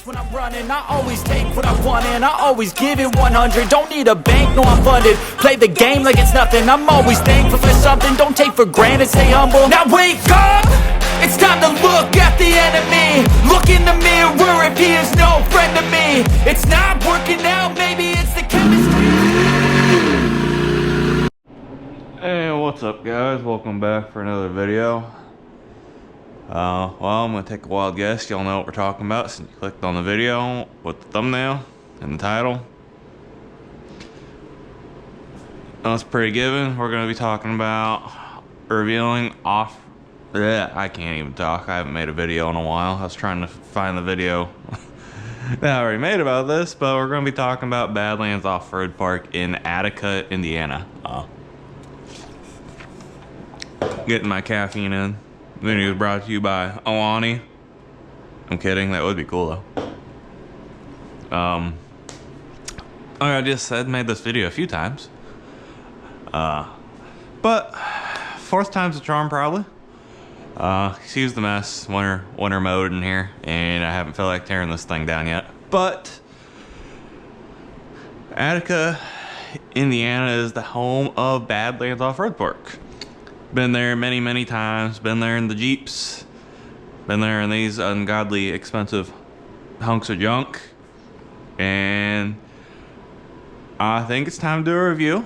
That's when I'm running, I always take what I want and I always give it 100. Don't need a bank, no I'm funded. Play the game like it's nothing. I'm always thankful for something. Don't take for granted, stay humble. Now wake up! It's time to look at the enemy. Look in the mirror if he is no friend to me. It's not working out, maybe it's the chemistry. Hey, what's up guys? Welcome back for another video. Well, I'm gonna take a wild guess. Y'all know what we're talking about since you clicked on the video with the thumbnail and the title. That's pretty given. We're gonna be talking about revealing I can't even talk. I haven't made a video in a while. I was trying to find the video that I already made about this, but we're gonna be talking about Bandlands Off-Road Park in Attica, Indiana. Getting my caffeine in. The video is brought to you by Alani. I'm kidding, that would be cool though. I just said made this video a few times. But fourth time's a charm probably. Excuse the mess, winter mode in here, and I haven't felt like tearing this thing down yet. But Attica, Indiana is the home of Bandlands Off-Road Park. Been there many times, been there in the Jeeps, been there in these ungodly expensive hunks of junk, and I think it's time to do a review.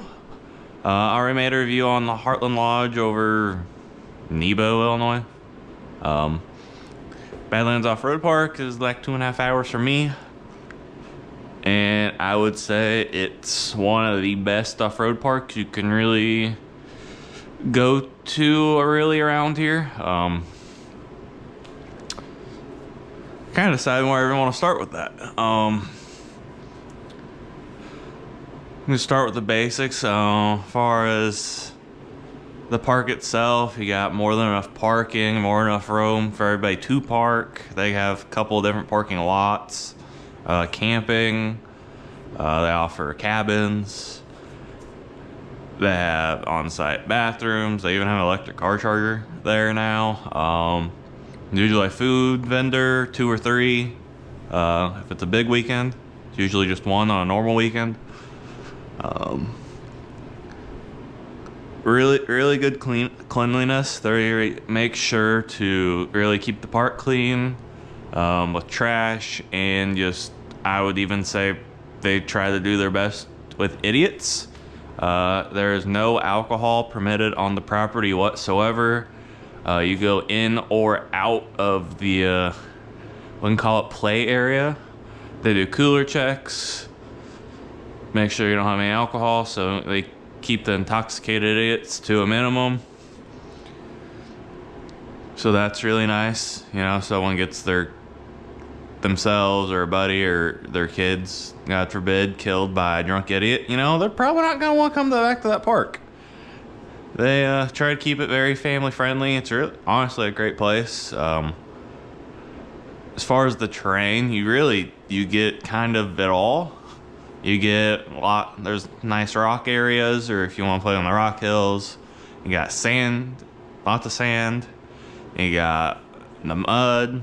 I already made a review on the Heartland Lodge over Nebo, Illinois. Bandlands Off-Road Park is like 2.5 hours from me, and I would say it's one of the best off-road parks you can really go to around here. Kind of deciding where I want to start with that. I'm gonna start with the basics. As far as the park itself, you got more than enough parking, more than enough room for everybody to park. They have a couple of different parking lots, camping. They offer cabins. They have on-site bathrooms. They even have an electric car charger there now. Usually a food vendor, 2 or 3. If it's a big weekend, it's usually just 1 on a normal weekend. Really good cleanliness. They make sure to really keep the park clean with trash, and just, I would even say they try to do their best with idiots. There is no alcohol permitted on the property whatsoever. You go in or out of the, we can call it play area. They do cooler checks, make sure you don't have any alcohol, so they keep the intoxicated idiots to a minimum. So that's really nice, you know, someone gets themselves or a buddy or their kids, God forbid, killed by a drunk idiot, you know, they're probably not going to want to come back to that park. They try to keep it very family friendly. It's really, honestly, a great place. As far as the terrain, you get kind of it all. You get there's nice rock areas, or if you want to play on the rock hills, you got sand, lots of sand. You got the mud.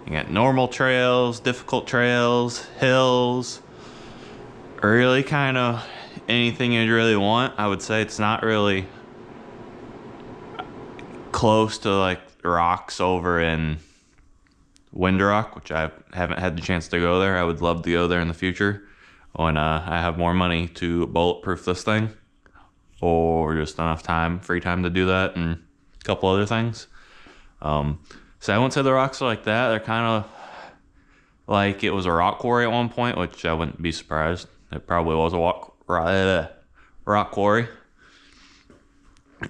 You got normal trails, difficult trails, hills, really kind of anything you really want. I would say it's not really close to like rocks over in Windrock, which I haven't had the chance to go there. I would love to go there in the future when I have more money to bulletproof this thing, or just enough time, free time to do that, and a couple other things. So I wouldn't say the rocks are like that. They're kind of like it was a rock quarry at one point, which I wouldn't be surprised. It probably was a rock quarry.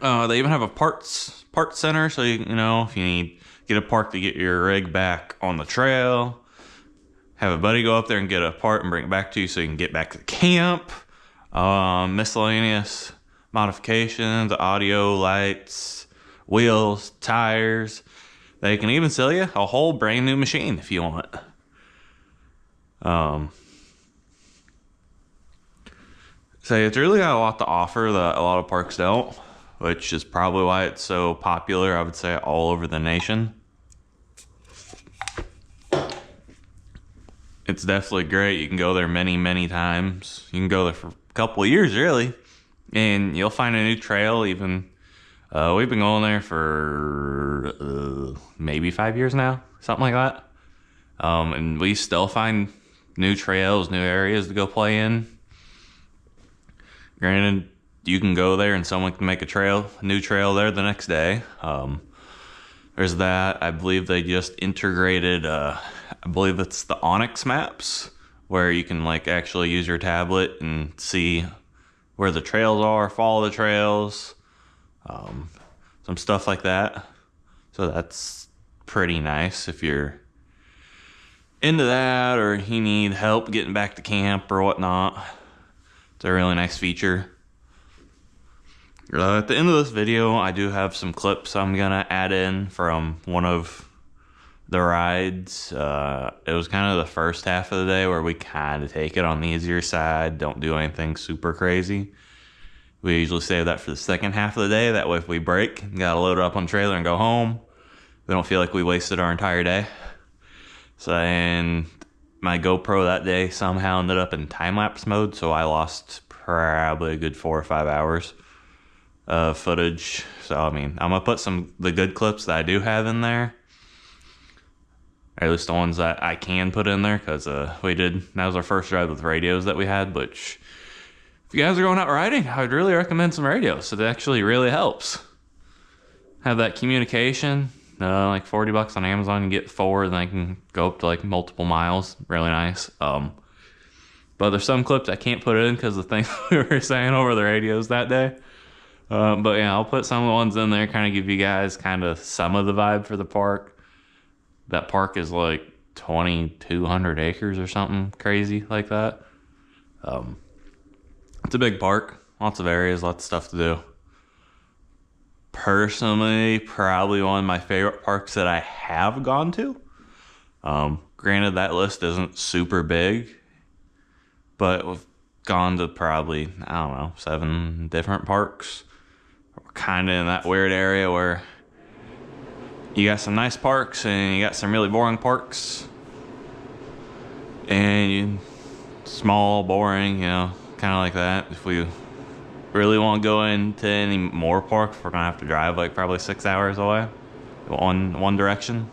They even have a parts center, so you know if you get a part to get your rig back on the trail, have a buddy go up there and get a part and bring it back to you so you can get back to the camp. Miscellaneous modifications, audio, lights, wheels, tires. They can even sell you a whole brand new machine if you want. So it's really got a lot to offer that a lot of parks don't, which is probably why it's so popular, I would say, all over the nation. it's definitely great. You can go there many times. You can go there for a couple of years, really, and you'll find a new trail. Even we've been going there for maybe 5 years now, something like that. And we still find new trails, new areas to go play in. Granted, you can go there and someone can make a new trail there the next day. There's that. I believe they just integrated, I believe it's the Onyx maps, where you can like actually use your tablet and see where the trails are, follow the trails, some stuff like that. So that's pretty nice if you're into that or you need help getting back to camp or whatnot. It's a really nice feature. At the end of this video, I do have some clips I'm gonna add in from one of the rides. It was kind of the first half of the day where we kind of take it on the easier side, don't do anything super crazy. We usually save that for the second half of the day. That way if we break, gotta load it up on the trailer and go home. We don't feel like we wasted our entire day. So, and my GoPro that day somehow ended up in time-lapse mode, so I lost probably a good 4 or 5 hours of footage. So, I mean, I'm gonna put the good clips that I do have in there, or at least the ones that I can put in there, because that was our first ride with radios that we had. Which, if you guys are going out riding, I would really recommend some radios. It actually really helps have that communication. Like $40 on Amazon, you get 4, and they can go up to like multiple miles. Really nice. But there's some clips I can't put in because of the things we were saying over the radios that day. But yeah, I'll put some of the ones in there, kind of give you guys kind of some of the vibe for the park. That park is like 2,200 acres or something crazy like that. It's a big park, lots of areas, lots of stuff to do. Personally, probably one of my favorite parks that I have gone to. Granted, that list isn't super big, but we've gone to probably, I don't know, 7 different parks. We're kind of in that weird area where you got some nice parks and you got some really boring parks. And small, boring, kind of like that. If we really want to go into any more parks, we're gonna have to drive like probably 6 hours away, one direction.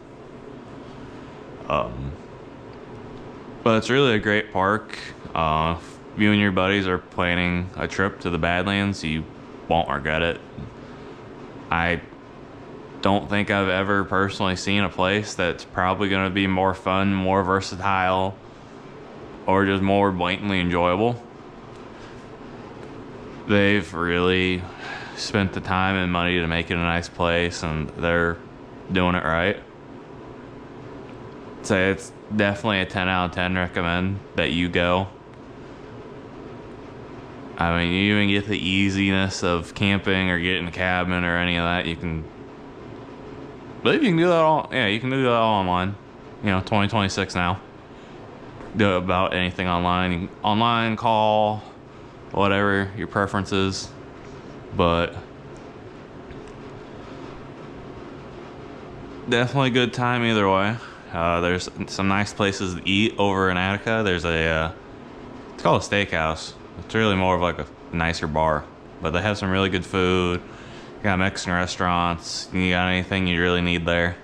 But it's really a great park. If you and your buddies are planning a trip to the Badlands, you won't regret it. I don't think I've ever personally seen a place that's probably gonna be more fun, more versatile, or just more blatantly enjoyable. They've really spent the time and money to make it a nice place, and they're doing it right. I'd say it's definitely a 10 out of 10 recommend that you go. I mean, you even get the easiness of camping or getting a cabin or any of that. I believe you can do that all. Yeah, you can do that all online. 2026 now. Do about anything online. Online, call, whatever your preference is. But definitely a good time either way. There's some nice places to eat over in Attica. There's it's called a steakhouse. It's really more of like a nicer bar, but they have some really good food. You got Mexican restaurants. You got anything you really need there.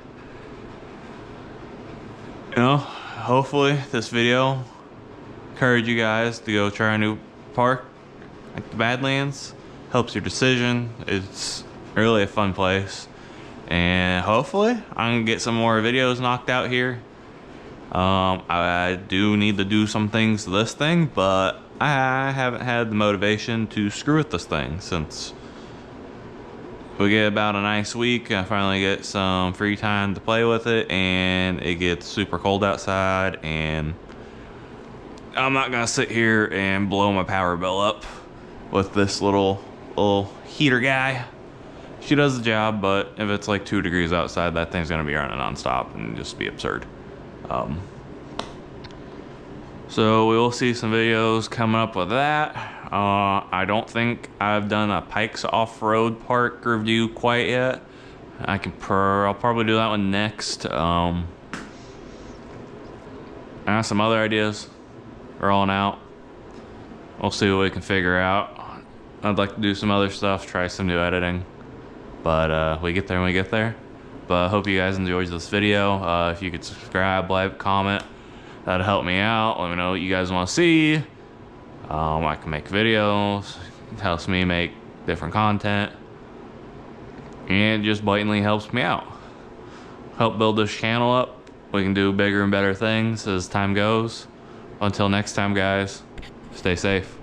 Hopefully this video encourage you guys to go try a new park like the Bandlands. Helps your decision. It's really a fun place, and hopefully I can get some more videos knocked out here. I do need to do some things to this thing, but I haven't had the motivation to screw with this thing since we get about a nice week. I finally get some free time to play with it, and it gets super cold outside, and I'm not gonna sit here and blow my power bill up with this little heater guy. She does the job, but if it's like 2 degrees outside, that thing's gonna be running nonstop and just be absurd. So we will see some videos coming up with that. I don't think I've done a Pikes Off-Road Park review quite yet. I'll probably do that one next. I I have some other ideas rolling out. We'll see what we can figure out. I'd like to do some other stuff, try some new editing. But we get there when we get there. But I hope you guys enjoyed this video. If you could subscribe, like, comment, that'd help me out. Let me know what you guys want to see. I can make videos. It helps me make different content. And it just blatantly helps me out. Help build this channel up. We can do bigger and better things as time goes. Until next time, guys, stay safe.